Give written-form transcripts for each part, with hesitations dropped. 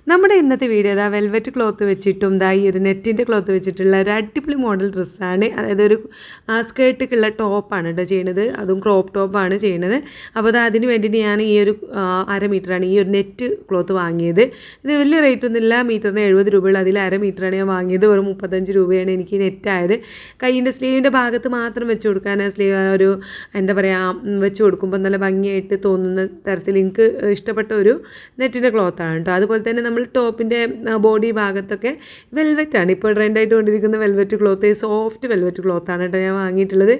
നമ്മുടെ ഇന്നത്തെ വീഡിയോ ഇതാ വെൽവെറ്റ് ക്ലോത്ത് വെച്ചിട്ടും ഇതാ ഈ ഒരു നെറ്റിൻ്റെ ക്ലോത്ത് വെച്ചിട്ടുള്ള ഒരു അടിപൊളി മോഡൽ ഡ്രസ്സാണ്. അതായത് ഒരു സ്കേർട്ടൊക്കെയുള്ള ടോപ്പാണ് കേട്ടോ ചെയ്യുന്നത്, അതും ക്രോപ്പ് ടോപ്പാണ് ചെയ്യുന്നത്. അപ്പോൾ അത് അതിന് വേണ്ടിയിട്ട് ഞാൻ ഈ ഒരു 1/2 മീറ്ററാണ് ഈ ഒരു നെറ്റ് ക്ലോത്ത് വാങ്ങിയത്. ഇത് വലിയ റേറ്റ് ഒന്നുമില്ല, മീറ്ററിന് 70 രൂപയുള്ളൂ. അതിൽ 1/2 മീറ്ററാണ് ഞാൻ വാങ്ങിയത്, വെറും 35 രൂപയാണ് എനിക്ക് നെറ്റായത്. കൈയിൻ്റെ സ്ലീവിൻ്റെ ഭാഗത്ത് മാത്രം വെച്ച് കൊടുക്കാൻ സ്ലീവ് ഒരു എന്താ പറയുക വെച്ച് കൊടുക്കുമ്പോൾ നല്ല ഭംഗിയായിട്ട് തോന്നുന്ന തരത്തിൽ എനിക്ക് ഇഷ്ടപ്പെട്ട ഒരു നെറ്റിൻ്റെ ക്ലോത്താണ് കേട്ടോ. അതുപോലെ തന്നെ നമ്മൾ ടോപ്പിൻ്റെ ബോഡി ഭാഗത്തൊക്കെ വെൽവെറ്റാണ് ഇപ്പോൾ ട്രെൻഡായിട്ട് കൊണ്ടിരിക്കുന്ന വെൽവെറ്റ് ക്ലോത്ത്, സോഫ്റ്റ് വെൽവെറ്റ് ക്ലോത്താണ് കേട്ടോ ഞാൻ വാങ്ങിയിട്ടുള്ളത്.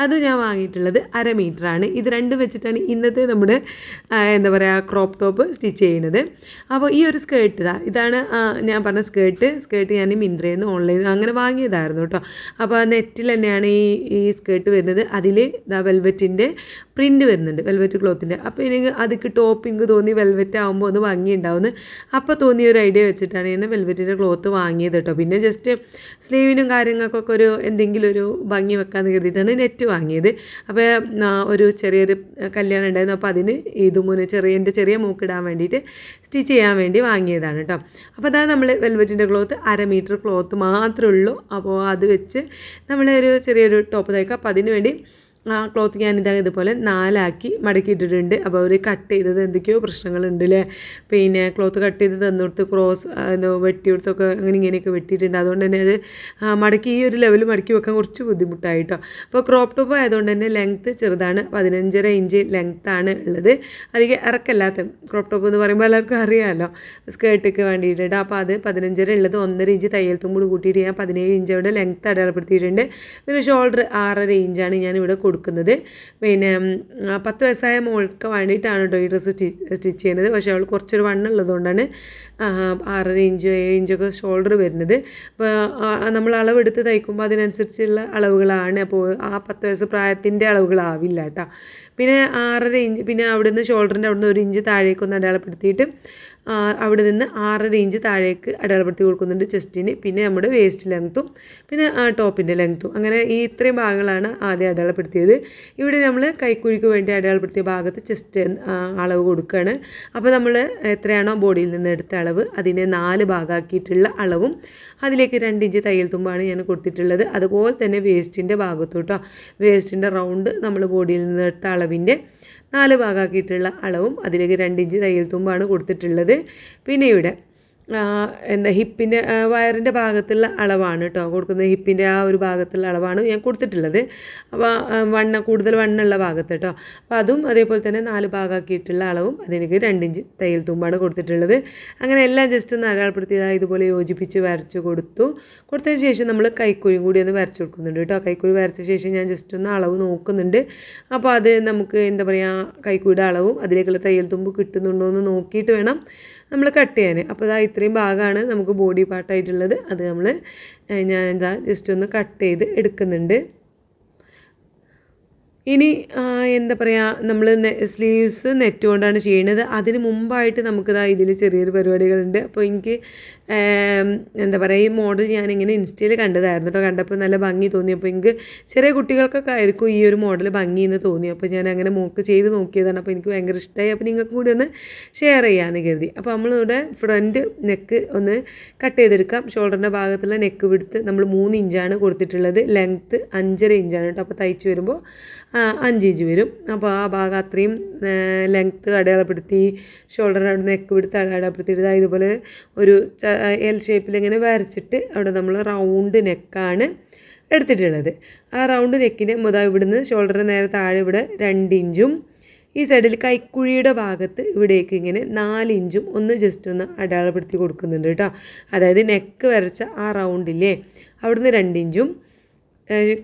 അത് ഞാൻ വാങ്ങിയിട്ടുള്ളത് 1/2 മീറ്ററാണ്. ഇത് രണ്ടും വെച്ചിട്ടാണ് ഇന്നത്തെ നമ്മുടെ എന്താ പറയുക ക്രോപ്പ് ടോപ്പ് സ്റ്റിച്ച് ചെയ്യുന്നത്. അപ്പോൾ ഈ ഒരു സ്കേർട്ട് ഇതാണ് ഞാൻ പറഞ്ഞ സ്കേർട്ട് ഞാൻ മിന്ത്രയിൽ നിന്ന് ഓൺലൈനിൽ അങ്ങനെ വാങ്ങിയതായിരുന്നു കേട്ടോ. അപ്പോൾ നെറ്റിൽ തന്നെയാണ് ഈ സ്കേർട്ട് വരുന്നത്. അതിൽ വെൽവെറ്റിൻ്റെ പ്രിൻറ്റ് വരുന്നുണ്ട്, വെൽവെറ്റ് ക്ലോത്തിൻ്റെ. അപ്പോൾ എനിക്ക് അതിക്ക് ടോപ്പ് എനിക്ക് തോന്നി വെൽവെറ്റ് ആകുമ്പോൾ ഒന്ന് ഭംഗി ഉണ്ടാവുമെന്ന് അപ്പോൾ തോന്നിയ ഒരു ഐഡിയ വെച്ചിട്ടാണ് ഞാൻ വെൽവെറ്റിൻ്റെ ക്ലോത്ത് വാങ്ങിയത് കേട്ടോ. പിന്നെ ജസ്റ്റ് സ്ലീവിനും കാര്യങ്ങൾക്കൊക്കെ ഒരു എന്തെങ്കിലും ഒരു ഭംഗി വെക്കാമെന്ന് കരുതിയിട്ടാണ് നെറ്റ് വാങ്ങിയത്. അപ്പോൾ ഒരു ചെറിയൊരു കല്യാണം ഉണ്ടായിരുന്നു, അപ്പോൾ അതിന് ഇതുമുന്നെ എൻ്റെ ചെറിയ മൂക്കിടാൻ വേണ്ടിയിട്ട് സ്റ്റിച്ച് ചെയ്യാൻ വേണ്ടി വാങ്ങിയതാണ് കേട്ടോ. അപ്പോൾ അതാണ് നമ്മൾ വെൽവെറ്റിൻ്റെ ക്ലോത്ത് 1/2 മീറ്റർ ക്ലോത്ത് മാത്രമേ ഉള്ളൂ. അപ്പോൾ അത് വെച്ച് നമ്മളൊരു ചെറിയൊരു ടോപ്പ് തയ്ക്കുക. അപ്പോൾ അതിന് വേണ്ടി ക്ലോത്ത് ഞാനിതാ ഇതുപോലെ 4 മടക്കിയിട്ടിട്ടുണ്ട്. അപ്പോൾ അവർ കട്ട് ചെയ്തത് എന്തൊക്കെയോ പ്രശ്നങ്ങളുണ്ട് അല്ലേ, പിന്നെ ക്ലോത്ത് കട്ട് ചെയ്ത് തന്നിടത്ത് ക്രോസ് വെട്ടിയെടുത്തൊക്കെ അങ്ങനെ ഇങ്ങനെയൊക്കെ വെട്ടിയിട്ടുണ്ട്. അതുകൊണ്ട് തന്നെ അത് മടക്കി ഈ ഒരു ലെവൽ മടക്കി വെക്കാൻ കുറച്ച് ബുദ്ധിമുട്ടായിട്ടോ. അപ്പോൾ ക്രോപ്പ് ടോപ്പ് ആയതുകൊണ്ട് തന്നെ ലെങ്ത്ത് ചെറുതാണ്, 15.5 ഇഞ്ച് ലെങ്ത്താണ് ഉള്ളത്. അധികം ഇറക്കല്ലാത്ത ക്രോപ്പ് ടോപ്പ് എന്ന് പറയുമ്പോൾ എല്ലാവർക്കും അറിയാമല്ലോ, സ്കേർട്ടൊക്കെ വേണ്ടിയിട്ടുണ്ട്. അപ്പോൾ അത് 15.5 ഉള്ളത് 1.5 ഇഞ്ച് തയ്യൽ തുമ്പ് കൂട്ടിയിട്ട് ഞാൻ 17 ഇഞ്ച് അവിടെ ലെങ്ത്ത് അടയാളപ്പെടുത്തിയിട്ടുണ്ട്. പിന്നെ ഷോൾഡർ 6.5 ഇഞ്ചാണ് ഞാനിവിടെ കൊടുക്കുന്നത്. പിന്നെ 10 വയസ്സായ മോൾക്ക് വേണ്ടിയിട്ടാണ് കേട്ടോ ഈ ഡ്രസ്സ് സ്റ്റിച്ച് ചെയ്യുന്നത്. പക്ഷേ അവൾ കുറച്ചൊരു വണ്ണുള്ളതുകൊണ്ടാണ് 6.5 ഇഞ്ച് 7 ഇഞ്ചൊക്കെ ഷോൾഡർ വരുന്നത്. അപ്പോൾ നമ്മൾ അളവെടുത്ത് തയ്ക്കുമ്പോൾ അതിനനുസരിച്ചുള്ള അളവുകളാണ്. അപ്പോൾ ആ 10 വയസ്സ് പ്രായത്തിൻ്റെ അളവുകളാവില്ല കേട്ടോ. പിന്നെ 6.5 ഇഞ്ച്, പിന്നെ അവിടുന്ന് ഷോൾഡറിൻ്റെ അവിടുന്ന് 1 ഇഞ്ച് താഴേക്കൊന്ന് അടയാളപ്പെടുത്തിയിട്ട് അവിടെ നിന്ന് 6.5 ഇഞ്ച് താഴേക്ക് അടയാളപ്പെടുത്തി കൊടുക്കുന്നുണ്ട് ചെസ്റ്റിന്. പിന്നെ നമ്മുടെ വേസ്റ്റ് ലെങ്ത്തും പിന്നെ ടോപ്പിൻ്റെ ലെങ്ത്തും, അങ്ങനെ ഈ ഇത്രയും ഭാഗങ്ങളാണ് ആദ്യം അടയാളപ്പെടുത്തിയത്. ഇവിടെ നമ്മൾ കൈക്കുഴിക്ക് വേണ്ടി അടയാളപ്പെടുത്തിയ ഭാഗത്ത് ചെസ്റ്റ് അളവ് കൊടുക്കുകയാണ്. അപ്പോൾ നമ്മൾ എത്രയാണോ ബോഡിയിൽ നിന്ന് എടുത്ത അളവ് അതിനെ 4 ഭാഗമാക്കിയിട്ടുള്ള അളവും അതിലേക്ക് 2 ഇഞ്ച് തയ്യൽ തുമ്പാണ് ഞാൻ കൊടുത്തിട്ടുള്ളത്. അതുപോലെ തന്നെ വേസ്റ്റിൻ്റെ ഭാഗത്തോട്ടോ, വേസ്റ്റിൻ്റെ റൗണ്ട് നമ്മൾ ബോഡിയിൽ നിന്ന് എടുത്ത അളവിൻ്റെ 4 ഭാഗമാക്കിയിട്ടുള്ള അളവും അതിലേക്ക് 2 ഇഞ്ച് തയ്യൽ തുമ്പാണ് കൊടുത്തിട്ടുള്ളത്. പിന്നെ ഇവിടെ ഹിപ്പിൻ്റെ വയറിൻ്റെ ഭാഗത്തുള്ള അളവാണ് കേട്ടോ കൊടുക്കുന്നത്. ഹിപ്പിൻ്റെ ആ ഒരു ഭാഗത്തുള്ള അളവാണ് ഞാൻ കൊടുത്തിട്ടുള്ളത്. അപ്പോൾ കൂടുതൽ വണ്ണുള്ള ഭാഗത്ത് കേട്ടോ. അപ്പോൾ അതും അതേപോലെ തന്നെ 4 ഭാഗമാക്കിയിട്ടുള്ള അളവും അതിലേക്ക് 2 ഇഞ്ച് തയ്യൽ തുമ്പാണ് കൊടുത്തിട്ടുള്ളത്. അങ്ങനെ എല്ലാം ജസ്റ്റ് ഒന്ന് അടയാളപ്പെടുത്തിയതായി ഇതുപോലെ യോജിപ്പിച്ച് വരച്ച് കൊടുത്തതിന് ശേഷം നമ്മൾ കൈക്കുഴിയും കൂടി ഒന്ന് വരച്ച് കൊടുക്കുന്നുണ്ട് കേട്ടോ. കൈക്കുഴി വരച്ച ശേഷം ഞാൻ ജസ്റ്റ് ഒന്ന് അളവ് നോക്കുന്നുണ്ട്. അപ്പോൾ അത് നമുക്ക് എന്താ പറയുക കൈക്കുഴിയുടെ അളവും അതിലേക്കുള്ള തയ്യൽ തുമ്പ് കിട്ടുന്നുണ്ടോ എന്ന് നോക്കിയിട്ട് വേണം നമ്മൾ കട്ട് ചെയ്യാൻ. അപ്പോൾ ഇതാ ഇത്രയും ഭാഗമാണ് നമുക്ക് ബോഡി പാർട്ടായിട്ടുള്ളത്. അത് ഞാൻ ജസ്റ്റ് ഒന്ന് കട്ട് ചെയ്ത് എടുക്കുന്നുണ്ട്. ഇനി എന്താ പറയുക നമ്മൾ സ്ലീവ്സ് നെറ്റ് കൊണ്ടാണ് ചെയ്യുന്നത്. അതിന് മുമ്പായിട്ട് നമുക്കിതാ ഇതിൽ ചെറിയൊരു പരിപാടികളുണ്ട്. അപ്പോൾ എനിക്ക് എന്താ പറയുക ഈ മോഡൽ ഞാനിങ്ങനെ ഇൻസ്റ്റയിൽ കണ്ടതായിരുന്നു കേട്ടോ. കണ്ടപ്പോൾ നല്ല ഭംഗി തോന്നി. അപ്പോൾ എനിക്ക് ചെറിയ കുട്ടികൾക്കൊക്കെ ആയിരിക്കും ഈ ഒരു മോഡൽ ഭംഗിയെന്ന് തോന്നി. അപ്പോൾ ഞാൻ അങ്ങനെ ചെയ്ത് നോക്കിയതാണ്. അപ്പോൾ എനിക്ക് ഭയങ്കര ഇഷ്ടമായി. അപ്പോൾ നിങ്ങൾക്കും കൂടി ഒന്ന് ഷെയർ ചെയ്യാമെന്ന് കരുതി. അപ്പോൾ നമ്മളിവിടെ ഫ്രണ്ട് നെക്ക് ഒന്ന് കട്ട് ചെയ്തെടുക്കാം. ഷോൾഡറിൻ്റെ ഭാഗത്തുള്ള നെക്ക് വിടുത്ത് നമ്മൾ 3 ഇഞ്ചാണ് കൊടുത്തിട്ടുള്ളത്. ലെങ്ത്ത് 5.5 ഇഞ്ചാണ് കേട്ടോ. അപ്പോൾ തയ്ച്ച് വരുമ്പോൾ 5 ഇഞ്ച് വരും. അപ്പോൾ ആ ഭാഗം അത്രയും ലെങ്ത്ത് അടയാളപ്പെടുത്തി ഷോൾഡറിൻ്റെ അവിടെ നെക്ക് വിടുത്ത് അടയാളപ്പെടുത്തിയിട്ട് ഇതുപോലെ ഒരു എൽ ഷേപ്പിൽ ഇങ്ങനെ വരച്ചിട്ട് അവിടെ നമ്മൾ റൗണ്ട് നെക്കാണ് എടുത്തിട്ടുള്ളത്. ആ റൗണ്ട് നെക്കിൻ്റെ ഇവിടുന്ന് ഷോൾഡറിന് നേരെ താഴെ ഇവിടെ 2 ഇഞ്ചും ഈ സൈഡിൽ കൈക്കുഴിയുടെ ഭാഗത്ത് ഇവിടേക്ക് ഇങ്ങനെ 4 ഇഞ്ചും ഒന്ന് ജസ്റ്റ് ഒന്ന് അടയാളപ്പെടുത്തി കൊടുക്കുന്നുണ്ട് കേട്ടോ. അതായത് നെക്ക് വരച്ച ആ റൗണ്ടില്ലേ അവിടുന്ന് 2 ഇഞ്ചും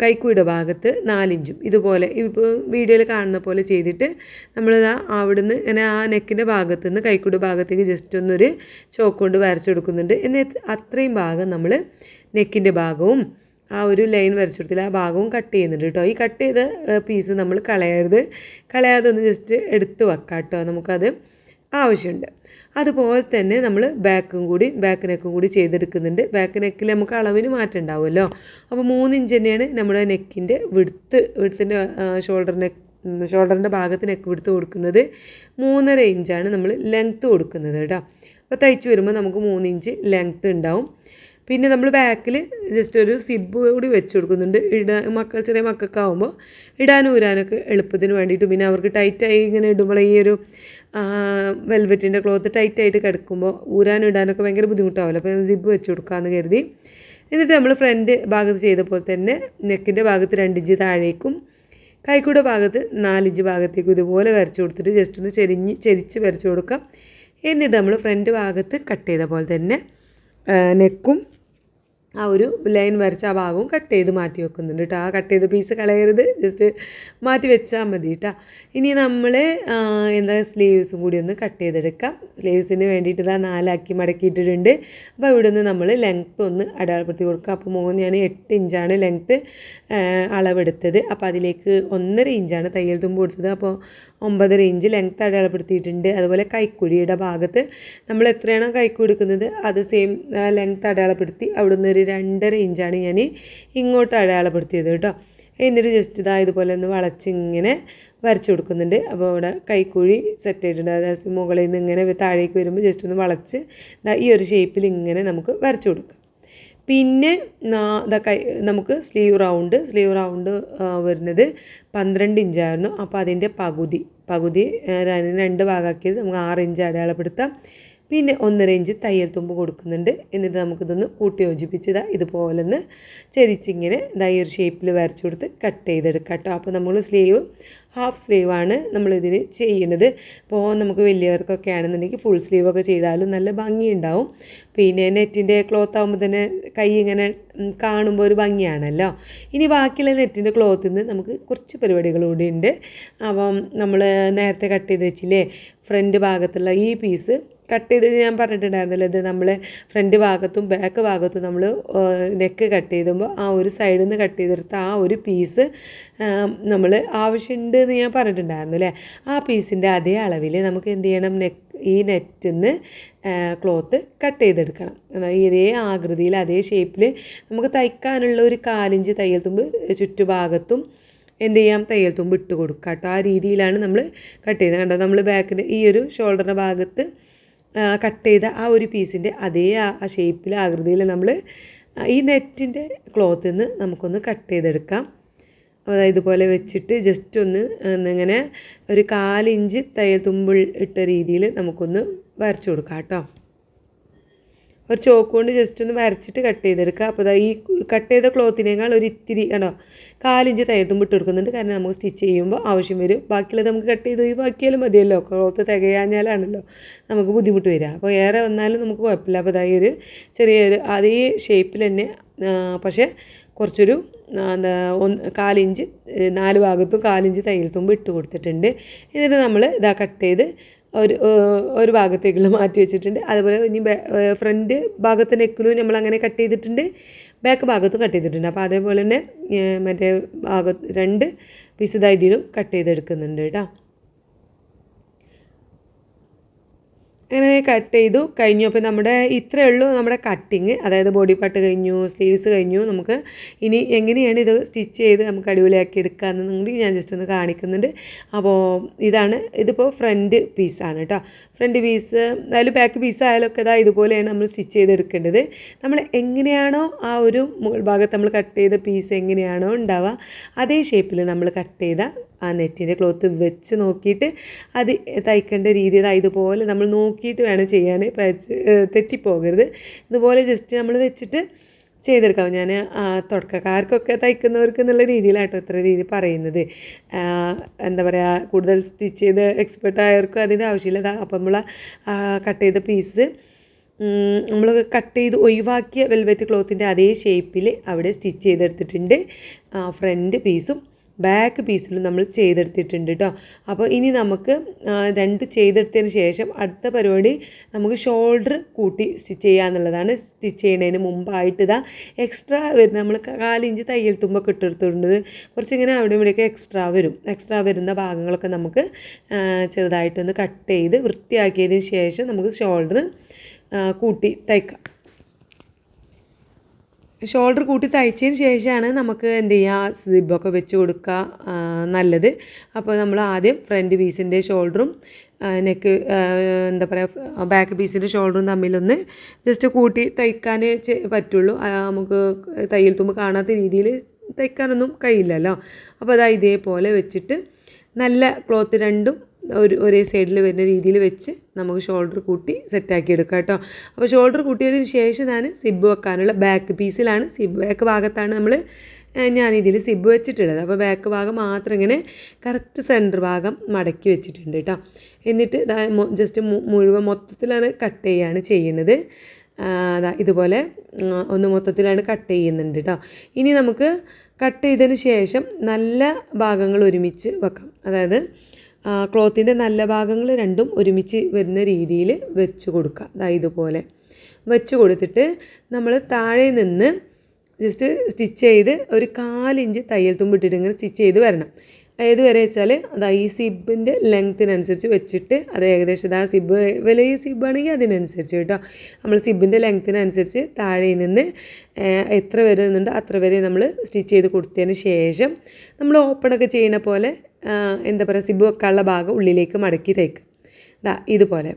കൈക്കുഴിയുടെ ഭാഗത്ത് 4 ഇഞ്ചും ഇതുപോലെ ഇപ്പോൾ വീഡിയോയിൽ കാണുന്ന പോലെ ചെയ്തിട്ട് നമ്മളിതാ അവിടുന്ന് ഇങ്ങനെ ആ നെക്കിൻ്റെ ഭാഗത്ത് നിന്ന് കൈക്കുഴിയുടെ ഭാഗത്തേക്ക് ജസ്റ്റ് ഒന്നൊരു ചോക്ക് കൊണ്ട് വരച്ചു കൊടുക്കുന്നുണ്ട്. എന്നിട്ട് അത്രയും ഭാഗം നമ്മൾ നെക്കിൻ്റെ ഭാഗവും ആ ഒരു ലൈൻ വരച്ചു കൊടുത്തില്ല ആ ഭാഗവും കട്ട് ചെയ്യുന്നുണ്ട് കേട്ടോ. ഈ കട്ട് ചെയ്ത പീസ് നമ്മൾ കളയാതെ ഒന്ന് ജസ്റ്റ് എടുത്ത് വെക്കാം കേട്ടോ, നമുക്കത് ആവശ്യമുണ്ട്. അതുപോലെ തന്നെ നമ്മൾ ബാക്ക് നെക്കും കൂടി ചെയ്തെടുക്കുന്നുണ്ട്. ബാക്ക് നെക്കിൽ നമുക്ക് അളവിന് മാറ്റം ഉണ്ടാവുമല്ലോ. അപ്പോൾ 3 ഇഞ്ച് തന്നെയാണ് നമ്മുടെ നെക്കിൻ്റെ വിടുത്തിൻ്റെ ഷോൾഡറിൻ്റെ ഭാഗത്ത് നെക്ക് വിടുത്ത് കൊടുക്കുന്നത്. 3.5 ഇഞ്ചാണ് നമ്മൾ ലെങ്ത്ത് കൊടുക്കുന്നത് കേട്ടോ. അപ്പോൾ തയ്ച്ച് വരുമ്പോൾ നമുക്ക് 3 ഇഞ്ച് ലെങ്ത്ത് ഉണ്ടാവും. പിന്നെ നമ്മൾ ബാക്കിൽ ജസ്റ്റ് ഒരു സിബ് കൂടി വെച്ച് കൊടുക്കുന്നുണ്ട്. ചെറിയ മക്കൾക്കാവുമ്പോൾ ഇടാനും ഊരാനൊക്കെ എളുപ്പത്തിന് വേണ്ടിയിട്ട്. പിന്നെ അവർക്ക് ടൈറ്റായി ഇങ്ങനെ ഇടുമ്പോൾ ഈ ഒരു വെൽവെറ്റിൻ്റെ ക്ലോത്ത് ടൈറ്റായിട്ട് കിടക്കുമ്പോൾ ഊരാനും ഇടാനൊക്കെ ഭയങ്കര ബുദ്ധിമുട്ടാവില്ല. അപ്പോൾ സിബ് വെച്ച് കൊടുക്കാമെന്ന് കരുതി. എന്നിട്ട് നമ്മൾ ഫ്രണ്ട് ഭാഗത്ത് ചെയ്ത പോലെ തന്നെ നെക്കിൻ്റെ ഭാഗത്ത് 2 ഇഞ്ച് താഴേക്കും കൈക്കൂടെ ഭാഗത്ത് 4 ഇഞ്ച് ഭാഗത്തേക്കും ഇതുപോലെ വരച്ച് കൊടുത്തിട്ട് ജസ്റ്റ് ഒന്ന് ചെരിച്ച് വരച്ച് കൊടുക്കാം. എന്നിട്ട് നമ്മൾ ഫ്രണ്ട് ഭാഗത്ത് കട്ട് ചെയ്ത പോലെ തന്നെ നെക്കും ആ ഒരു ലൈൻ വരച്ച ആ ഭാഗവും കട്ട് ചെയ്ത് മാറ്റി വെക്കുന്നുണ്ട് കേട്ടോ. ആ കട്ട് ചെയ്ത പീസ് കളയരുത്, ജസ്റ്റ് മാറ്റി വെച്ചാൽ മതി കേട്ടോ. ഇനി നമ്മൾ സ്ലീവ്സും കൂടി ഒന്ന് കട്ട് ചെയ്തെടുക്കാം. സ്ലീവ്സിന് വേണ്ടിയിട്ട് 4 ആക്കി മടക്കിയിട്ടിട്ടുണ്ട്. അപ്പോൾ ഇവിടെ നിന്ന് നമ്മൾ ലെങ്ത്ത് ഒന്ന് അടയാളപ്പെടുത്തി കൊടുക്കുക. അപ്പോൾ ഞാൻ 8 ഇഞ്ചാണ് ലെങ്ത്ത് അളവെടുത്തത്. അപ്പോൾ അതിലേക്ക് 1.5 ഇഞ്ചാണ് തയ്യൽ തുമ്പ് കൊടുത്തത്. അപ്പോൾ 9.5 ഇഞ്ച് ലെങ്ത്ത് അടയാളപ്പെടുത്തിയിട്ടുണ്ട്. അതുപോലെ കൈക്കുഴിയുടെ ഭാഗത്ത് നമ്മൾ എത്രയാണോ കൈക്കുഴി എടുക്കുന്നത് അത് സെയിം ലെങ്ത്ത് അടയാളപ്പെടുത്തി അവിടുന്ന് ഒരു 2.5 ഇഞ്ചാണ് ഞാൻ ഇങ്ങോട്ട് അടയാളപ്പെടുത്തിയത് കേട്ടോ. എന്നിട്ട് ജസ്റ്റ് ഇതുപോലെ ഒന്ന് വളച്ചിങ്ങനെ വരച്ചു കൊടുക്കുന്നുണ്ട്. അപ്പോൾ ഇവിടെ കൈക്കുഴി സെറ്റ് ആയിട്ടുണ്ട്. അതായത് മുകളിൽ നിന്ന് ഇങ്ങനെ താഴേക്ക് വരുമ്പോൾ ജസ്റ്റ് ഒന്ന് വളച്ച് ഈ ഒരു ഷേപ്പിൽ ഇങ്ങനെ നമുക്ക് വരച്ചു കൊടുക്കാം. പിന്നെ നമുക്ക് സ്ലീവ് റൗണ്ട് വരുന്നത് 12 ഇഞ്ചായിരുന്നു. അപ്പോൾ അതിൻ്റെ പകുതി 2 ഭാഗമാക്കിയത് നമുക്ക് 6 ഇഞ്ച് അടയാളപ്പെടുത്താം. പിന്നെ 1.5 ഇഞ്ച് തയ്യൽ തുമ്പ് കൊടുക്കുന്നുണ്ട്. എന്നിട്ട് നമുക്കിതൊന്ന് കൂട്ടി യോജിപ്പിച്ച് ഇതുപോലെ ഒന്ന് ചെരിച്ചിങ്ങനെ ഈ ഒരു ഷേപ്പിൽ വരച്ചു കൊടുത്ത് കട്ട് ചെയ്തെടുക്കാം കേട്ടോ. അപ്പോൾ നമ്മൾ ഹാഫ് സ്ലീവാണ് നമ്മളിതിന് ചെയ്യുന്നത്. അപ്പോൾ നമുക്ക് വലിയവർക്കൊക്കെ ആണെന്നുണ്ടെങ്കിൽ ഫുൾ സ്ലീവൊക്കെ ചെയ്താലും നല്ല ഭംഗിയുണ്ടാവും. പിന്നെ നെറ്റിൻ്റെ ക്ലോത്ത് ആകുമ്പോൾ തന്നെ കൈ ഇങ്ങനെ കാണുമ്പോൾ ഒരു ഭംഗിയാണല്ലോ. ഇനി ബാക്കിയുള്ള നെറ്റിൻ്റെ ക്ലോത്തിൽ നിന്ന് നമുക്ക് കുറച്ച് പരിപാടികൾ കൂടി ഉണ്ട്. അപ്പം നമ്മൾ നേരത്തെ കട്ട് ചെയ്ത് വെച്ചില്ലേ ഫ്രണ്ട് ഭാഗത്തുള്ള ഈ പീസ് കട്ട് ചെയ്ത് ഞാൻ പറഞ്ഞിട്ടുണ്ടായിരുന്നല്ലോ, ഇത് നമ്മൾ ഫ്രണ്ട് ഭാഗത്തും ബാക്ക് ഭാഗത്തും നമ്മൾ നെക്ക് കട്ട് ചെയ്തുമ്പോൾ ആ ഒരു സൈഡിൽ നിന്ന് കട്ട് ചെയ്തെടുത്ത ആ ഒരു പീസ് നമ്മൾ ആവശ്യമുണ്ട് എന്ന് ഞാൻ പറഞ്ഞിട്ടുണ്ടായിരുന്നു അല്ലേ. ആ പീസിൻ്റെ അതേ അളവിൽ നമുക്ക് എന്ത് ചെയ്യണം, ഈ നെറ്റിൽ നിന്ന് ക്ലോത്ത് കട്ട് ചെയ്തെടുക്കണം. ഇതേ ആകൃതിയിൽ അതേ ഷേപ്പിൽ നമുക്ക് തയ്ക്കാനുള്ള ഒരു 4 ഇഞ്ച് തയ്യൽ തുമ്പ് ചുറ്റുഭാഗത്തും എന്ത് ചെയ്യാം, തയ്യൽ തുമ്പ് ഇട്ട് കൊടുക്കാം കേട്ടോ. ആ രീതിയിലാണ് നമ്മൾ കട്ട് ചെയ്യുന്നത്. കണ്ടോ, നമ്മൾ ബാക്കിൻ്റെ ഈ ഒരു ഷോൾഡറിൻ്റെ ഭാഗത്ത് കട്ട് ചെയ്ത ആ ഒരു പീസിൻ്റെ അതേ ആ ഷേപ്പിൽ ആകൃതിയിൽ നമ്മൾ ഈ നെറ്റിൻ്റെ ക്ലോത്തിൽ നിന്ന് നമുക്കൊന്ന് കട്ട് ചെയ്തെടുക്കാം. അതായത് ഇതുപോലെ വെച്ചിട്ട് ജസ്റ്റ് ഒന്ന് ഇങ്ങനെ ഒരു 4 ഇഞ്ച് തയ്യൽ തുമ്പ് ഇട്ട രീതിയിൽ നമുക്കൊന്ന് വരച്ചു കൊടുക്കാം കേട്ടോ. ഒരു ചോക്ക് കൊണ്ട് ജസ്റ്റ് ഒന്ന് വരച്ചിട്ട് കട്ട് ചെയ്തെടുക്കുക. അപ്പോൾ ഈ കട്ട് ചെയ്ത ക്ലോത്തിനേക്കാൾ ഒരു ഇത്തിരി 4 ഇഞ്ച് തയ്യൽ തുമ്പ് ഇട്ട് കൊടുക്കുന്നുണ്ട്. കാരണം നമുക്ക് സ്റ്റിച്ച് ചെയ്യുമ്പോൾ ആവശ്യം വരും. ബാക്കിയുള്ളത് നമുക്ക് കട്ട് ചെയ്ത് ഒഴിവാക്കിയാലും മതിയല്ലോ. ക്ലോത്ത് തികയാഞ്ഞാലാണല്ലോ നമുക്ക് ബുദ്ധിമുട്ട് വരിക. അപ്പോൾ ഏറെ വന്നാലും നമുക്ക് കുഴപ്പമില്ല. അപ്പോൾ ഒരു ചെറിയൊരു അതേ ഷേപ്പിൽ തന്നെ പക്ഷേ കുറച്ചൊരു 4 ഇഞ്ച് 4 ഭാഗത്തും 4 ഇഞ്ച് തയ്യൽ തുമ്പ് ഇട്ട് കൊടുത്തിട്ടുണ്ട്. എന്നിട്ട് നമ്മൾ കട്ട് ചെയ്ത് ഒരു ഭാഗത്തേക്കുള്ള മാറ്റി വെച്ചിട്ടുണ്ട്. അതുപോലെ ഇനി ഫ്രണ്ട് ഭാഗത്ത് നെക്കിലും നമ്മളങ്ങനെ കട്ട് ചെയ്തിട്ടുണ്ട്, ബാക്ക് ഭാഗത്തും കട്ട് ചെയ്തിട്ടുണ്ട്. അപ്പോൾ അതേപോലെ തന്നെ മറ്റേ ഭാഗത്ത് 2 പീസ് ഇതിലും കട്ട് ചെയ്തെടുക്കുന്നുണ്ട് കേട്ടോ. അങ്ങനെ കട്ട് ചെയ്തു കഴിഞ്ഞു. അപ്പോൾ നമ്മുടെ ഇത്രയേ ഉള്ളൂ നമ്മുടെ കട്ടിങ്. അതായത് ബോഡി പാർട്ട് കഴിഞ്ഞു, സ്ലീവ്സ് കഴിഞ്ഞു. നമുക്ക് ഇനി എങ്ങനെയാണ് ഇത് സ്റ്റിച്ച് ചെയ്ത് നമുക്ക് അടിപൊളിയാക്കി എടുക്കാമെന്നുണ്ടെങ്കിൽ ഞാൻ ജസ്റ്റ് ഒന്ന് കാണിക്കുന്നുണ്ട്. അപ്പോൾ ഇതിപ്പോൾ ഫ്രണ്ട് പീസാണ് കേട്ടോ. ഫ്രണ്ട് പീസ് അതിൽ ബാക്ക് പീസ് ആയാലൊക്കെ ഇതുപോലെയാണ് നമ്മൾ സ്റ്റിച്ച് ചെയ്തെടുക്കേണ്ടത്. നമ്മൾ എങ്ങനെയാണോ ആ ഒരു മുകൾ ഭാഗത്ത് നമ്മൾ കട്ട് ചെയ്ത പീസ് എങ്ങനെയാണോ ഉണ്ടാവുക അതേ ഷേപ്പിൽ നമ്മൾ കട്ട് ചെയ്ത ആ നെറ്റിൻ്റെ ക്ലോത്ത് വെച്ച് നോക്കിയിട്ട് അത് തയ്ക്കേണ്ട രീതി ഇതുപോലെ നമ്മൾ നോക്കിയിട്ട് വേണം ചെയ്യാൻ, തെറ്റിപ്പോകരുത്. ഇതുപോലെ ജസ്റ്റ് നമ്മൾ വെച്ചിട്ട് ചെയ്തെടുക്കാം. ഞാൻ തുടക്കക്കാർക്കൊക്കെ തയ്ക്കുന്നവർക്ക് എന്നുള്ള രീതിയിലാട്ടോ ഇത്ര രീതി പറയുന്നത്. എന്താ പറയുക, കൂടുതൽ സ്റ്റിച്ച് ചെയ്ത് എക്സ്പെർട്ട് ആയവർക്കും അതിൻ്റെ ആവശ്യമില്ല. അപ്പം നമ്മൾ കട്ട് ചെയ്ത പീസ് നമ്മൾ കട്ട് ചെയ്ത് ഒഴിവാക്കിയ വെൽവെറ്റ് ക്ലോത്തിൻ്റെ അതേ ഷേപ്പിൽ അവിടെ സ്റ്റിച്ച് ചെയ്തെടുത്തിട്ടുണ്ട്. ഫ്രണ്ട് പീസും ബാക്ക് പീസിലും നമ്മൾ ചെയ്തെടുത്തിട്ടുണ്ട് കേട്ടോ. അപ്പോൾ ഇനി നമുക്ക് 2 ചെയ്തെടുത്തതിന് ശേഷം അടുത്ത പരിപാടി നമുക്ക് ഷോൾഡർ കൂട്ടി സ്റ്റിച്ച് ചെയ്യുക എന്നുള്ളതാണ്. സ്റ്റിച്ച് ചെയ്യുന്നതിന് മുമ്പായിട്ട് എക്സ്ട്രാ വരുന്ന നമ്മൾ 4 ഇഞ്ച് തയ്യൽ തുമ്പൊക്കെ ഇട്ടെടുത്തിട്ടുണ്ട്. കുറച്ചിങ്ങനെ അവിടെ ഇവിടെയൊക്കെ എക്സ്ട്രാ വരുന്ന ഭാഗങ്ങളൊക്കെ നമുക്ക് ചെറുതായിട്ടൊന്ന് കട്ട് ചെയ്ത് വൃത്തിയാക്കിയതിന് ശേഷം നമുക്ക് ഷോൾഡർ കൂട്ടി തയ്ക്കാം. ഷോൾഡർ കൂട്ടി തയ്ച്ചതിന് ശേഷമാണ് നമുക്ക് എന്ത് ചെയ്യുക സിബൊക്കെ വെച്ച് കൊടുക്കുക നല്ലത്. അപ്പോൾ നമ്മൾ ആദ്യം ഫ്രണ്ട് പീസിൻ്റെ ഷോൾഡറും നെക്ക് എന്താ പറയുക ബാക്ക് പീസിൻ്റെ ഷോൾഡറും തമ്മിലൊന്ന് ജസ്റ്റ് കൂട്ടി തയ്ക്കാൻ പറ്റുള്ളൂ. നമുക്ക് തയ്യൽ തുമ്പ് കാണാത്ത രീതിയിൽ തയ്ക്കാനൊന്നും കഴിയില്ലല്ലോ. അപ്പോൾ അതാ ഇതേപോലെ വെച്ചിട്ട് നല്ല ക്ലോത്ത് രണ്ടും ഒരേ സൈഡിൽ വരുന്ന രീതിയിൽ വെച്ച് നമുക്ക് ഷോൾഡർ കൂട്ടി സെറ്റാക്കി എടുക്കാം കേട്ടോ. അപ്പോൾ ഷോൾഡർ കൂട്ടിയതിന് ശേഷം ഞാൻ സിബ് വെക്കാനുള്ള ബാക്ക് പീസിലാണ് ബാക്ക് ഭാഗത്താണ് ഞാനിതിൽ സിബ് വെച്ചിട്ടുള്ളത്. അപ്പോൾ ബാക്ക് ഭാഗം മാത്രം ഇങ്ങനെ കറക്റ്റ് സെൻറ്റർ ഭാഗം മടക്കി വെച്ചിട്ടുണ്ട് കേട്ടോ. എന്നിട്ട് ജസ്റ്റ് മുഴുവൻ മൊത്തത്തിലാണ് കട്ട് ചെയ്യുന്നത്. ഇതുപോലെ ഒന്ന് മൊത്തത്തിലാണ് കട്ട് ചെയ്യുന്നുണ്ട് കേട്ടോ. ഇനി നമുക്ക് കട്ട് ചെയ്തതിന് ശേഷം നല്ല ഭാഗങ്ങൾ ഒരുമിച്ച് വെക്കാം. അതായത് ക്ലോത്തിൻ്റെ നല്ല ഭാഗങ്ങൾ രണ്ടും ഒരുമിച്ച് വരുന്ന രീതിയിൽ വെച്ച് കൊടുക്കുക. ഇതുപോലെ വെച്ച് കൊടുത്തിട്ട് നമ്മൾ താഴെ നിന്ന് ജസ്റ്റ് സ്റ്റിച്ച് ചെയ്ത് ഒരു 1/4 ഇഞ്ച് തയ്യൽ തുമ്പിട്ടിട്ട് ഇങ്ങനെ സ്റ്റിച്ച് ചെയ്ത് വരണം. ഏത് വരെ വെച്ചാൽ ഈ സിബിൻ്റെ ലെങ്ത്തിനനുസരിച്ച് വെച്ചിട്ട് അത് ഏകദേശം സിബ് വലിയ സിബാണെങ്കിൽ അതിനനുസരിച്ച് കേട്ടോ. നമ്മൾ സിബിൻ്റെ ലെങ്ത്തിനനുസരിച്ച് താഴെ നിന്ന് എത്ര വരെ നിന്നുണ്ടോ അത്ര വരെ നമ്മൾ സ്റ്റിച്ച് ചെയ്ത് കൊടുത്തതിന് ശേഷം നമ്മൾ ഓപ്പണൊക്കെ ചെയ്യുന്ന പോലെ എന്താ പറയുക സിബ് വെക്കാനുള്ള ഭാഗം ഉള്ളിലേക്ക് മടക്കി തയ്ക്കുക. ഇതുപോലെ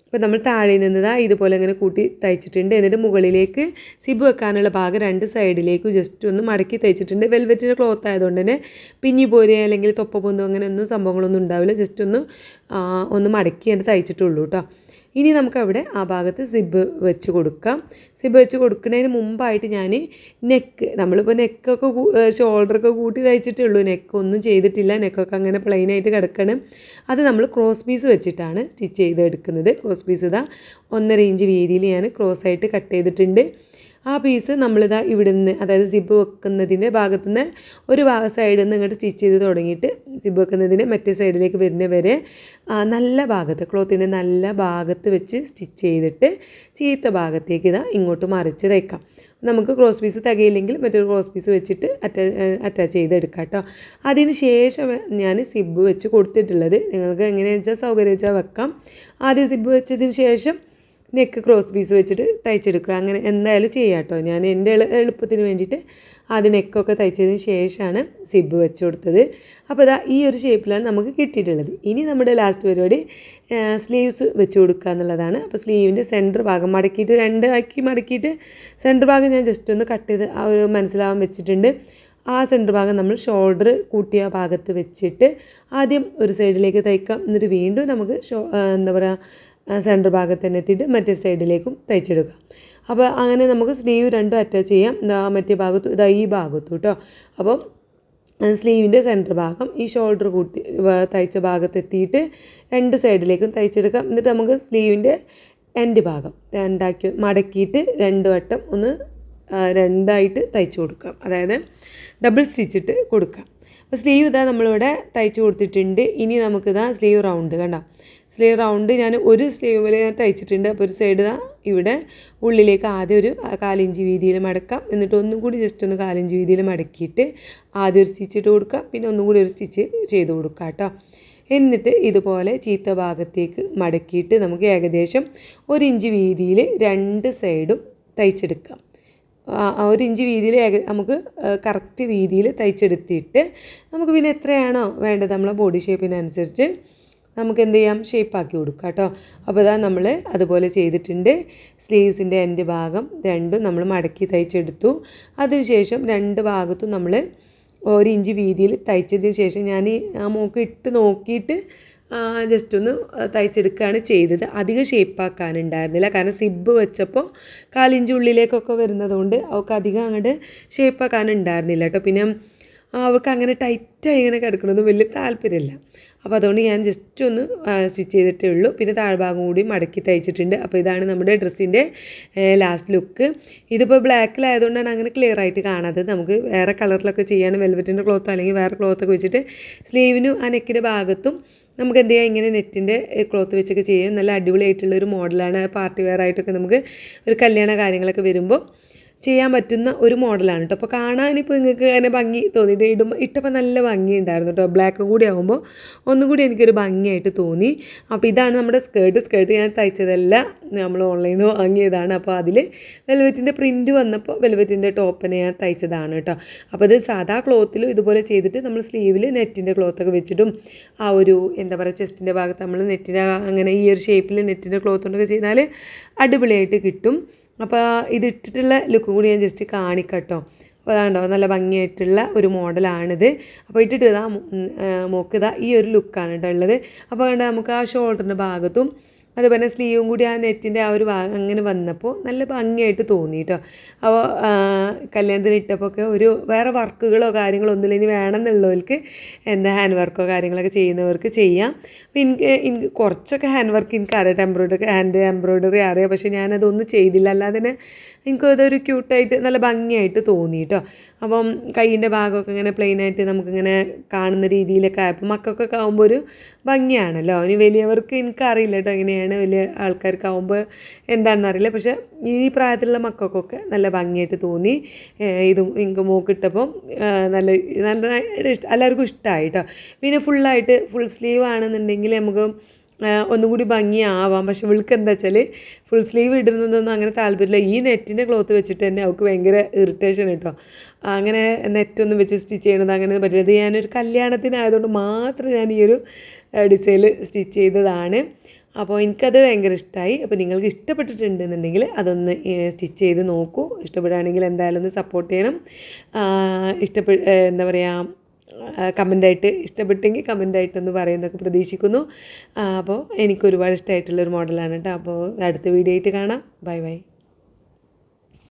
അപ്പോൾ നമ്മൾ താഴെ നിന്ന് ഇതുപോലെ ഇങ്ങനെ കൂട്ടി തയ്ച്ചിട്ടുണ്ട്. എന്നിട്ട് മുകളിലേക്ക് സിബ് വെക്കാനുള്ള ഭാഗം 2 സൈഡിലേക്കും ജസ്റ്റ് ഒന്ന് മടക്കി തയ്ച്ചിട്ടുണ്ട്. വെൽവെറ്റിൻ്റെ ക്ലോത്ത് ആയതുകൊണ്ട് തന്നെ പിഞ്ഞി പോരുക അല്ലെങ്കിൽ തൊപ്പ പൊന്തോ അങ്ങനെ ഒന്നും സംഭവങ്ങളൊന്നും ഉണ്ടാവില്ല. ജസ്റ്റ് ഒന്ന് മടക്കിയാണ് തയ്ച്ചിട്ടുള്ളൂ കേട്ടോ. ഇനി നമുക്കവിടെ ആ ഭാഗത്ത് സിബ് വെച്ച് കൊടുക്കാം. സിബ് വെച്ച് കൊടുക്കുന്നതിന് മുമ്പായിട്ട് ഞാൻ നമ്മളിപ്പോൾ നെക്കൊക്കെ ഷോൾഡറൊക്കെ കൂട്ടി തയ്ച്ചിട്ടേ ഉള്ളൂ. നെക്കൊന്നും ചെയ്തിട്ടില്ല. നെക്കൊക്കെ അങ്ങനെ പ്ലെയിനായിട്ട് കിടക്കണം. അത് നമ്മൾ ക്രോസ് പീസ് വെച്ചിട്ടാണ് സ്റ്റിച്ച് ചെയ്തെടുക്കുന്നത്. ക്രോസ് പീസ് 1.5 ഇഞ്ച് വീതിയിൽ ഞാൻ ക്രോസായിട്ട് കട്ട് ചെയ്തിട്ടുണ്ട്. ആ പീസ് നമ്മളിതാ ഇവിടെ നിന്ന് അതായത് സിബ് വെക്കുന്നതിൻ്റെ ഭാഗത്തുനിന്ന് ഒരു സൈഡിൽ നിന്ന് ഇങ്ങോട്ട് സ്റ്റിച്ച് ചെയ്ത് തുടങ്ങിയിട്ട് സിബ് വെക്കുന്നതിൻ്റെ മറ്റേ സൈഡിലേക്ക് വരുന്ന വരെ നല്ല ഭാഗത്ത് ക്ലോത്തിൻ്റെ നല്ല ഭാഗത്ത് വെച്ച് സ്റ്റിച്ച് ചെയ്തിട്ട് ചീത്ത ഭാഗത്തേക്ക് ഇങ്ങോട്ട് മറിച്ച് തയ്ക്കാം. നമുക്ക് ക്രോസ് പീസ് തികയില്ലെങ്കിൽ മറ്റൊരു ക്രോസ് പീസ് വെച്ചിട്ട് അറ്റാച്ച് ചെയ്തെടുക്കാം കേട്ടോ. അതിന് ശേഷം ഞാൻ സിബ് വെച്ച് കൊടുത്തിട്ടുള്ളത് നിങ്ങൾക്ക് എങ്ങനെയാണെന്ന് വെച്ചാൽ സൗകര്യം വെച്ചാൽ വെക്കാം. ആദ്യം സിബ് വെച്ചതിന് ശേഷം നെക്ക് ക്രോസ് പീസ് വെച്ചിട്ട് തയ്ച്ചെടുക്കുക. അങ്ങനെ എന്തായാലും ചെയ്യാം കേട്ടോ. ഞാൻ എൻ്റെ എളുപ്പത്തിന് വേണ്ടിയിട്ട് ആദ്യം നെക്കൊക്കെ തയ്ച്ചതിന് ശേഷമാണ് സിബ് വെച്ച് കൊടുത്തത്. അപ്പോൾ ഈ ഒരു ഷേപ്പിലാണ് നമുക്ക് കിട്ടിയിട്ടുള്ളത്. ഇനി നമ്മുടെ ലാസ്റ്റ് പരിപാടി സ്ലീവ്സ് വെച്ച് കൊടുക്കുക എന്നുള്ളതാണ്. അപ്പോൾ സ്ലീവിൻ്റെ സെൻറ്റർ ഭാഗം മടക്കിയിട്ട് 2 ആക്കി മടക്കിയിട്ട് സെൻറ്റർ ഭാഗം ഞാൻ ജസ്റ്റ് ഒന്ന് കട്ട് ചെയ്ത് ആ ഒരു മനസ്സിലാവാൻ വെച്ചിട്ടുണ്ട്. ആ സെൻറ്റർ ഭാഗം നമ്മൾ ഷോൾഡർ കൂട്ടിയ ഭാഗത്ത് വെച്ചിട്ട് ആദ്യം ഒരു സൈഡിലേക്ക് തയ്ക്കാം. എന്നിട്ട് വീണ്ടും നമുക്ക് എന്താ പറയുക സെൻറ്റർ ഭാഗത്ത് തന്നെ എത്തിയിട്ട് മറ്റേ സൈഡിലേക്കും തയ്ച്ചെടുക്കാം. അപ്പോൾ അങ്ങനെ നമുക്ക് സ്ലീവ് രണ്ടും അറ്റാച്ച് ചെയ്യാം. മറ്റേ ഭാഗത്തും ഈ ഭാഗത്തും കേട്ടോ. അപ്പം സ്ലീവിൻ്റെ സെൻറ്റർ ഭാഗം ഈ ഷോൾഡർ കൂട്ടി തയ്ച്ച ഭാഗത്ത് എത്തിയിട്ട് 2 സൈഡിലേക്കും തയ്ച്ചെടുക്കാം. എന്നിട്ട് നമുക്ക് സ്ലീവിൻ്റെ എൻഡ് ഭാഗം മടക്കിയിട്ട് 2 വട്ടം ഒന്ന് 2ആയിട്ട് തയ്ച്ച് കൊടുക്കാം. അതായത് ഡബിൾ സ്റ്റിച്ചിട്ട് കൊടുക്കാം. അപ്പോൾ സ്ലീവ് നമ്മളിവിടെ തയ്ച്ച് കൊടുത്തിട്ടുണ്ട്. ഇനി നമുക്കിതാ സ്ലീവ് റൗണ്ട് കണ്ടോ. സ്ലീവ് റൗണ്ട് ഞാൻ ഒരു സ്ലീവിൽ ഞാൻ തയ്ച്ചിട്ടുണ്ട്. അപ്പോൾ ഒരു സൈഡ് ഇവിടെ ഉള്ളിലേക്ക് ആദ്യം ഒരു 1/4 ഇഞ്ച് വീതിയിൽ മടക്കാം. എന്നിട്ട് ഒന്നും കൂടി ജസ്റ്റ് ഒന്ന് 1/4 ഇഞ്ച് വീതിയിൽ മടക്കിയിട്ട് ആദ്യം ഒരു സ്റ്റിച്ച് ഇട്ട് കൊടുക്കാം. പിന്നെ ഒന്നും കൂടി ഒരു സ്റ്റിച്ച് ചെയ്ത് കൊടുക്കാം കേട്ടോ. എന്നിട്ട് ഇതുപോലെ ചീത്ത ഭാഗത്തേക്ക് മടക്കിയിട്ട് നമുക്ക് ഏകദേശം 1 ഇഞ്ച് വീതിയിൽ 2 സൈഡും തയ്ച്ചെടുക്കാം. 1 ഇഞ്ച് വീതിയിൽ നമുക്ക് കറക്റ്റ് വീതിയിൽ തയ്ച്ചെടുത്തിട്ട് നമുക്ക് പിന്നെ എത്രയാണോ വേണ്ടത് നമ്മളെ ബോഡി ഷേപ്പിനനുസരിച്ച് നമുക്ക് എന്ത് ചെയ്യാം ഷേപ്പാക്കി കൊടുക്കാം കേട്ടോ. അപ്പോൾ നമ്മൾ അതുപോലെ ചെയ്തിട്ടുണ്ട്. സ്ലീവ്സിൻ്റെ എൻഡ് ഭാഗം രണ്ടും നമ്മൾ മടക്കി തയ്ച്ചെടുത്തു. അതിനുശേഷം 2 ഭാഗത്തും നമ്മൾ 1 ഇഞ്ച് വീതിയിൽ തയ്ച്ചതിന് ശേഷം ഞാൻ ആ മോക്ക് ഇട്ട് നോക്കിയിട്ട് ജസ്റ്റ് ഒന്ന് തയ്ച്ചെടുക്കുകയാണ് ചെയ്തത്. അധികം ഷേപ്പാക്കാനുണ്ടായിരുന്നില്ല. കാരണം സിബ് വെച്ചപ്പോൾ 1/4 ഇഞ്ച് ഉള്ളിലേക്കൊക്കെ വരുന്നതുകൊണ്ട് അവൾക്ക് അധികം അങ്ങോട്ട് ഷേപ്പാക്കാനുണ്ടായിരുന്നില്ല കേട്ടോ. പിന്നെ അവൾക്ക് അങ്ങനെ ടൈറ്റായി ഇങ്ങനെ കിടക്കണമെന്ന് വലിയ താല്പര്യമില്ല. അപ്പോൾ അതുകൊണ്ട് ഞാൻ ജസ്റ്റ് ഒന്ന് സ്റ്റിച്ച് ചെയ്തിട്ടേ ഉള്ളൂ. പിന്നെ താഴ്ഭാഗം കൂടി മടക്കി തയ്ച്ചിട്ടുണ്ട്. അപ്പോൾ ഇതാണ് നമ്മുടെ ഡ്രസ്സിൻ്റെ ലാസ്റ്റ് ലുക്ക്. ഇതിപ്പോൾ ബ്ലാക്കിലായതുകൊണ്ടാണ് അങ്ങനെ ക്ലിയർ ആയിട്ട് കാണാത്തത്. നമുക്ക് വേറെ കളറിലൊക്കെ ചെയ്യാണ് വെൽവെറ്റിൻ്റെ ക്ലോത്തോ അല്ലെങ്കിൽ വേറെ ക്ലോത്തൊക്കെ വെച്ചിട്ട് സ്ലീവിനും ആ നെക്കിൻ്റെ ഭാഗത്തും നമുക്ക് എന്ത് ചെയ്യാം ഇങ്ങനെ നെറ്റിൻ്റെ ക്ലോത്ത് വെച്ചൊക്കെ ചെയ്യാം. നല്ല അടിപൊളിയായിട്ടുള്ളൊരു മോഡലാണ്. പാർട്ടി വെയർ ആയിട്ടൊക്കെ നമുക്ക് ഒരു കല്യാണ കാര്യങ്ങളൊക്കെ വരുമ്പോൾ ചെയ്യാൻ പറ്റുന്ന ഒരു മോഡലാണ് കേട്ടോ. അപ്പോൾ കാണാനിപ്പോൾ നിങ്ങൾക്ക് അങ്ങനെ ഭംഗി തോന്നിയിട്ട് ഇട്ടപ്പോൾ നല്ല ഭംഗിയുണ്ടായിരുന്നു കേട്ടോ. ബ്ലാക്കും കൂടി ആകുമ്പോൾ ഒന്നും കൂടി എനിക്കൊരു ഭംഗിയായിട്ട് തോന്നി. അപ്പോൾ ഇതാണ് നമ്മുടെ സ്കേർട്ട് ഞാൻ തയ്ച്ചതല്ല, നമ്മൾ ഓൺലൈനിൽ നിന്ന് വാങ്ങിയതാണ്. അപ്പോൾ അതിൽ വെൽവെറ്റിൻ്റെ പ്രിൻറ്റ് വന്നപ്പോൾ വെൽവെറ്റിൻ്റെ ടോപ്പിനെ ഞാൻ തയ്ച്ചതാണ് കേട്ടോ. അപ്പോൾ ഇത് സാധാ ക്ലോത്തിലും ഇതുപോലെ ചെയ്തിട്ട് നമ്മൾ സ്ലീവിൽ നെറ്റിൻ്റെ ക്ലോത്തൊക്കെ വെച്ചിട്ടും ആ ഒരു എന്താ പറയുക ചെസ്റ്റിൻ്റെ ഭാഗത്ത് നമ്മൾ നെറ്റിൻ്റെ അങ്ങനെ ഈ ഒരു ഷേപ്പിൽ നെറ്റിൻ്റെ ക്ലോത്ത് കൊണ്ടൊക്കെ ചെയ്താൽ അടിപൊളിയായിട്ട് കിട്ടും. അപ്പോൾ ഇതിട്ടിട്ടുള്ള ലുക്കും കൂടി ഞാൻ ജസ്റ്റ് കാണിക്കട്ടോ. അപ്പോൾ അതാണ്ടോ നല്ല ഭംഗിയായിട്ടുള്ള ഒരു മോഡലാണിത്. അപ്പോൾ ഇട്ടിട്ട് ഇതാ മോക്കിതാ ഈ ഒരു ലുക്കാണ് കേട്ടോ ഉള്ളത്. അപ്പോൾ കണ്ട നമുക്ക് ആ ഷോൾഡറിൻ്റെ ഭാഗത്തും അതുപോലെ സ്ലീവും കൂടി ആ നെറ്റിൻ്റെ ആ ഒരു ഭാഗം അങ്ങനെ വന്നപ്പോൾ നല്ല ഭംഗിയായിട്ട് തോന്നി കേട്ടോ. അപ്പോൾ കല്യാണത്തിന് ഇട്ടപ്പോൾ ഒക്കെ ഒരു വേറെ വർക്കുകളോ കാര്യങ്ങളോ ഒന്നുമില്ല, ഇനി വേണമെന്നുള്ളവർക്ക് എന്താ ഹാൻഡ് വർക്കോ കാര്യങ്ങളൊക്കെ ചെയ്യുന്നവർക്ക് ചെയ്യാം. അപ്പോൾ എനിക്ക് കുറച്ചൊക്കെ ഹാൻഡ് വർക്ക് എനിക്കറിയാം, ഹാൻഡ് എംബ്രോയ്ഡറി അറിയാം, പക്ഷേ ഞാനതൊന്നും ചെയ്തില്ല. അല്ലാതെ തന്നെ എനിക്കതൊരു ക്യൂട്ടായിട്ട് നല്ല ഭംഗിയായിട്ട് തോന്നി കേട്ടോ. അപ്പം കൈയിൻ്റെ ഭാഗമൊക്കെ ഇങ്ങനെ പ്ലെയിനായിട്ട് നമുക്കിങ്ങനെ കാണുന്ന രീതിയിലൊക്കെ ആയപ്പോൾ മക്കൾക്കൊക്കെ ആകുമ്പോൾ ഒരു ഭംഗിയാണല്ലോ. ഇനി വലിയവർക്ക് എനിക്കറിയില്ല കേട്ടോ എങ്ങനെയാണ്, വലിയ ആൾക്കാർക്കാവുമ്പോൾ എന്താണെന്ന് അറിയില്ല, പക്ഷേ ഈ പ്രായത്തിലുള്ള മക്കൾക്കൊക്കെ നല്ല ഭംഗിയായിട്ട് തോന്നി. ഇതും എനിക്ക് മോക്കിട്ടപ്പം നല്ല എല്ലാവർക്കും ഇഷ്ടമായി കേട്ടോ. പിന്നെ ഫുൾ സ്ലീവ് ആണെന്നുണ്ടെങ്കിൽ നമുക്ക് ഒന്നും കൂടി ഭംഗിയാവാം. പക്ഷെ ഇവൾക്ക് എന്താ വെച്ചാൽ ഫുൾ സ്ലീവ് ഇടുന്നതൊന്നും അങ്ങനെ താല്പര്യമില്ല. ഈ നെറ്റിൻ്റെ ക്ലോത്ത് വെച്ചിട്ട് തന്നെ അവൾക്ക് ഭയങ്കര ഇറിറ്റേഷൻ കേട്ടോ. അങ്ങനെ നെറ്റൊന്നും വെച്ച് സ്റ്റിച്ച് ചെയ്യണത് അങ്ങനെ പറ്റില്ല. ഇത് ഞാനൊരു കല്യാണത്തിനായതുകൊണ്ട് മാത്രം ഞാൻ ഈ ഒരു ഡിസൈനിൽ സ്റ്റിച്ച് ചെയ്തതാണ്. അപ്പോൾ എനിക്കത് ഭയങ്കര ഇഷ്ടമായി. അപ്പോൾ നിങ്ങൾക്ക് ഇഷ്ടപ്പെട്ടിട്ടുണ്ടെന്നുണ്ടെങ്കിൽ അതൊന്ന് സ്റ്റിച്ച് ചെയ്ത് നോക്കൂ. ഇഷ്ടപ്പെടുകയാണെങ്കിൽ എന്തായാലും ഒന്ന് സപ്പോർട്ട് ചെയ്യണം. എന്താ പറയുക, കമൻ്റായിട്ട് ഇഷ്ടപ്പെട്ടെങ്കിൽ കമൻ്റായിട്ടൊന്ന് പറയുന്നതൊക്കെ പ്രതീക്ഷിക്കുന്നു. അപ്പോൾ എനിക്കൊരുപാട് ഇഷ്ടമായിട്ടുള്ളൊരു മോഡലാണ് കേട്ടോ. അപ്പോൾ അടുത്ത വീഡിയോ ആയിട്ട് കാണാം. Bye bye.